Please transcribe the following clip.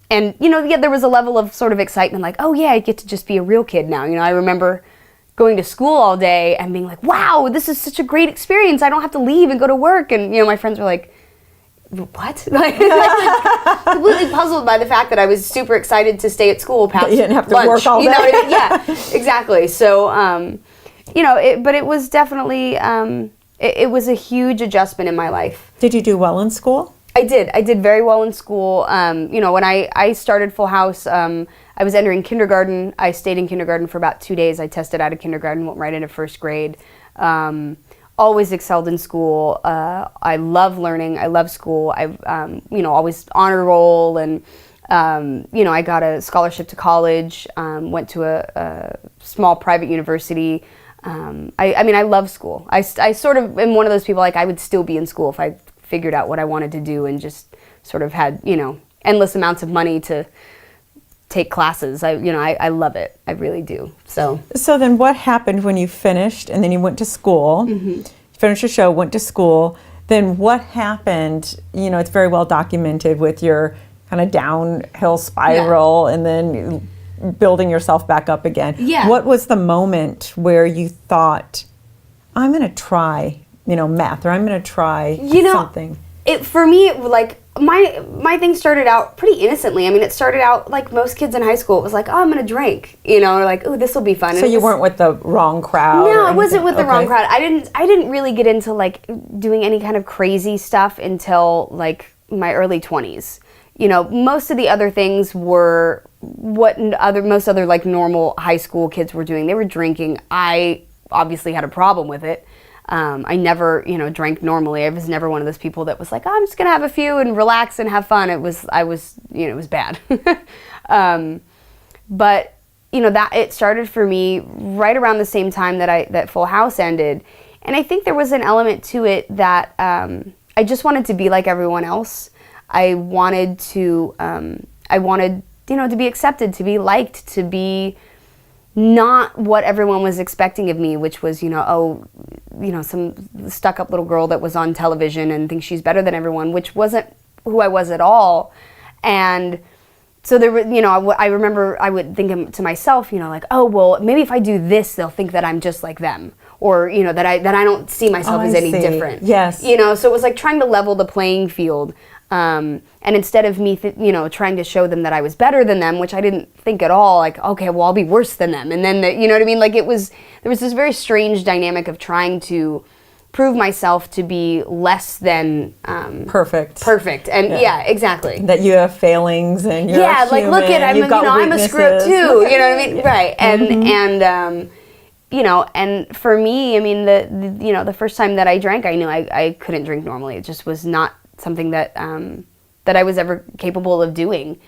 And, you know, yeah, there was a level of sort of excitement, like, oh yeah, I get to just be a real kid now. You know, I remember going to school all day and being like, wow, this is such a great experience. I don't have to leave and go to work. And, you know, my friends were like, what? Like, completely puzzled by the fact that I was super excited to stay at school past lunch. You didn't have to work all day. You know what I mean? Yeah, exactly. So, you know, but it was definitely, it was a huge adjustment in my life. Did you do well in school? I did very well in school. You know, when I started Full House, I was entering kindergarten. I stayed in kindergarten for about 2 days. I tested out of kindergarten, went right into first grade. Always excelled in school. I love learning. I love school. I've, you know, always honor roll, and, you know, I got a scholarship to college, went to a small private university. I mean, I love school. I sort of am one of those people, like, I would still be in school if I figured out what I wanted to do and just sort of had, you know, endless amounts of money to take classes. I love it. I really do. So then what happened when you finished and then you went to school, you finished your show, went to school, then what happened? You know, it's very well documented with your kind of downhill spiral and then building yourself back up again. Yeah. What was the moment where you thought, I'm going to try, you know, meth, or I'm going to try something? For me, like, my thing started out pretty innocently. I mean, it started out like most kids in high school. It was like, oh, I'm going to drink, you know, or like, oh, this will be fun. So you weren't with the wrong crowd? No, I wasn't with the wrong crowd. I didn't really get into like doing any kind of crazy stuff until like my early 20s. You know, most of the other things were what most other like normal high school kids were doing. They were drinking. I obviously had a problem with it. I never, you know, drank normally. I was never one of those people that was like, oh, I'm just gonna have a few and relax and have fun. It was bad. But, you know, that it started for me right around the same time that Full House ended. And I think there was an element to it that I just wanted to be like everyone else. I wanted, you know, to be accepted, to be liked, to be not what everyone was expecting of me, which was, you know, oh, you know, some stuck-up little girl that was on television and thinks she's better than everyone, which wasn't who I was at all. And so there were, you know, I remember I would think to myself, you know, like, oh, well, maybe if I do this, they'll think that I'm just like them, or, you know, that I don't see myself as any different. Yes. You know, so it was like trying to level the playing field. And instead of me, you know, trying to show them that I was better than them, which I didn't think at all, like, okay, well, I'll be worse than them. And then, you know what I mean? Like, there was this very strange dynamic of trying to prove myself to be less than perfect. And yeah, exactly. That you have failings and you're like, human, look at I'm a screw up too. You know what I mean? Right. And you know, and for me, I mean, you know, the first time that I drank, I knew I couldn't drink normally. It just was not something that that I was ever capable of doing.